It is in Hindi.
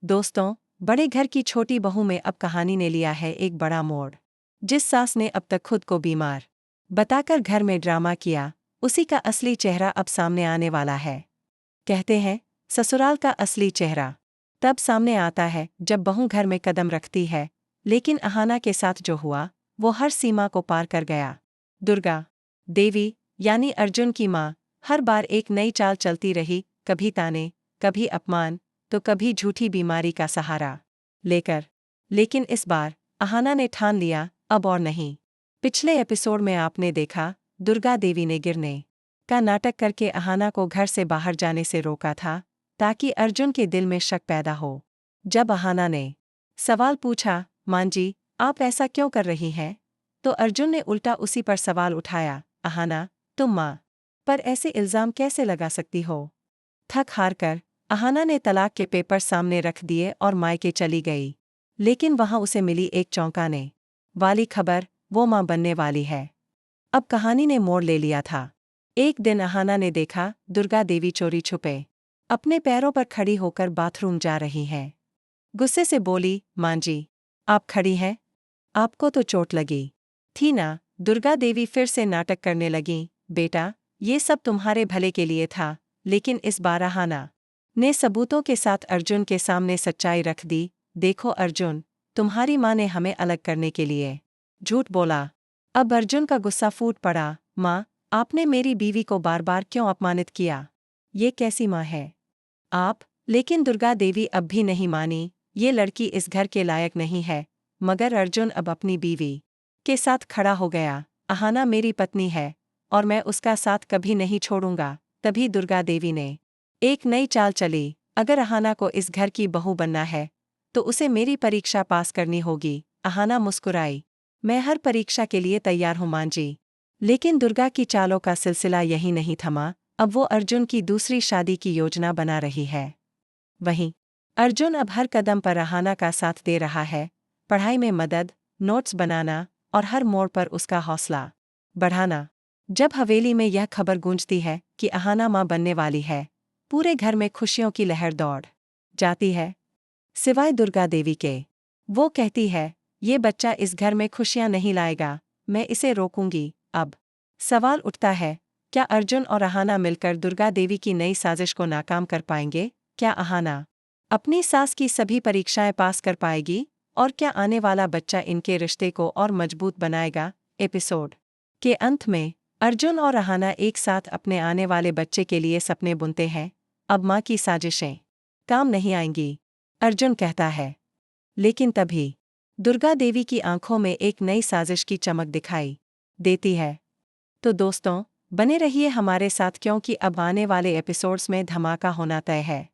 दोस्तों, बड़े घर की छोटी बहू में अब कहानी ने लिया है एक बड़ा मोड़। जिस सास ने अब तक खुद को बीमार बताकर घर में ड्रामा किया, उसी का असली चेहरा अब सामने आने वाला है। कहते हैं, ससुराल का असली चेहरा तब सामने आता है जब बहू घर में कदम रखती है, लेकिन अहाना के साथ जो हुआ, वो हर सीमा को पार कर गया। दुर्गा देवी यानी अर्जुन की माँ हर बार एक नई चाल चलती रही, कभी ताने, कभी अपमान, तो कभी झूठी बीमारी का सहारा लेकर। लेकिन इस बार अहाना ने ठान लिया, अब और नहीं। पिछले एपिसोड में आपने देखा, दुर्गा देवी ने गिरने का नाटक करके अहाना को घर से बाहर जाने से रोका था, ताकि अर्जुन के दिल में शक पैदा हो। जब अहाना ने सवाल पूछा, मां जी, आप ऐसा क्यों कर रही हैं? तो अर्जुन ने उल्टा उसी पर सवाल उठाया, अहाना, तुम मां पर ऐसे इल्जाम कैसे लगा सकती हो? थक हार कर अहाना ने तलाक के पेपर सामने रख दिए और मायके चली गई। लेकिन वहां उसे मिली एक चौंकाने वाली खबर, वो मां बनने वाली है। अब कहानी ने मोड़ ले लिया था। एक दिन अहाना ने देखा, दुर्गा देवी चोरी छुपे अपने पैरों पर खड़ी होकर बाथरूम जा रही हैं। गुस्से से बोली, मां जी, आप खड़ी हैं? आपको तो चोट लगी थी ना? दुर्गा देवी फिर से नाटक करने लगी, बेटा, ये सब तुम्हारे भले के लिए था, लेकिन इस बार अहाना ने सबूतों के साथ अर्जुन के सामने सच्चाई रख दी। देखो अर्जुन, तुम्हारी माँ ने हमें अलग करने के लिए झूठ बोला। अब अर्जुन का गुस्सा फूट पड़ा, माँ, आपने मेरी बीवी को बार बार क्यों अपमानित किया? ये कैसी माँ है आप? लेकिन दुर्गा देवी अब भी नहीं मानी, ये लड़की इस घर के लायक नहीं है। मगर अर्जुन अब अपनी बीवी के साथ खड़ा हो गया, अहाना मेरी पत्नी है और मैं उसका साथ कभी नहीं छोड़ूंगा। तभी दुर्गा देवी ने एक नई चाल चली, अगर अहाना को इस घर की बहू बनना है, तो उसे मेरी परीक्षा पास करनी होगी। अहाना मुस्कुराई, मैं हर परीक्षा के लिए तैयार हूं मां जी। लेकिन दुर्गा की चालों का सिलसिला यही नहीं थमा, अब वो अर्जुन की दूसरी शादी की योजना बना रही है। वहीं अर्जुन अब हर कदम पर अहाना का साथ दे रहा है, पढ़ाई में मदद, नोट्स बनाना और हर मोड़ पर उसका हौसला बढ़ाना। जब हवेली में यह खबर गूंजती है कि अहाना मां बनने वाली है, पूरे घर में खुशियों की लहर दौड़ जाती है, सिवाय दुर्गा देवी के। वो कहती है, ये बच्चा इस घर में खुशियां नहीं लाएगा, मैं इसे रोकूंगी। अब सवाल उठता है, क्या अर्जुन और अहाना मिलकर दुर्गा देवी की नई साजिश को नाकाम कर पाएंगे? क्या अहाना अपनी सास की सभी परीक्षाएं पास कर पाएगी? और क्या आने वाला बच्चा इनके रिश्ते को और मजबूत बनाएगा? एपिसोड के अंत में अर्जुन और अहाना एक साथ अपने आने वाले बच्चे के लिए सपने बुनते हैं। अब मां की साजिशें काम नहीं आएंगी, अर्जुन कहता है। लेकिन तभी दुर्गा देवी की आंखों में एक नई साजिश की चमक दिखाई देती है। तो दोस्तों, बने रहिए हमारे साथ, क्योंकि अब आने वाले एपिसोड्स में धमाका होना तय है।